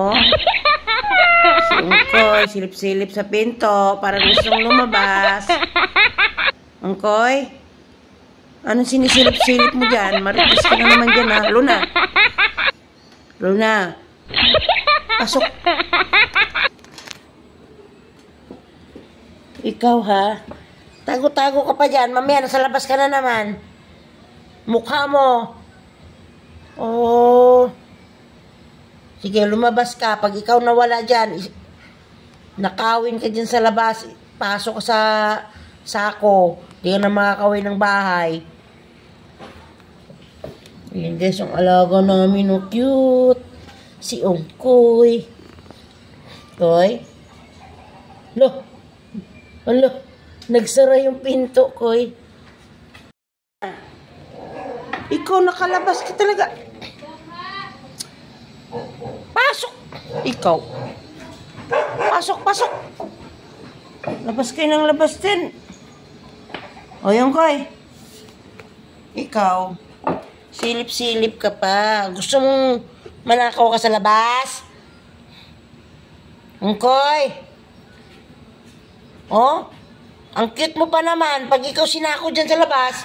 Oh, si Ungkoy, silip-silip sa pinto para gustong lumabas. Ungkoy, anong sinisilip-silip mo dyan? Marites ka na naman dyan, ha? Luna. Luna. Pasok. Ikaw, ha? Tago-tago ka pa dyan. Mamaya, nasa labas ka na naman. Mukha mo. Oh. Sige, lumabas ka. Pag ikaw nawala dyan, nakawin ka dyan sa labas, pasok ka sa sako. Di ka na makakawin ng bahay. Ayan guys, yung alaga namin, oh, cute. Si Ungkoy. Koy? Lo. Alo. Nagsara yung pinto, Koy. Ikaw nakalabas ka talaga. Pasok! Ikaw. Pasok, pasok. Labas kayo ng labas din. O, yung Koy. Ikaw. Silip-silip ka pa. Gusto mong manakaw ka sa labas? Yung Koy. Oh? Ang cute mo pa naman. Pag ikaw sinako dyan sa labas,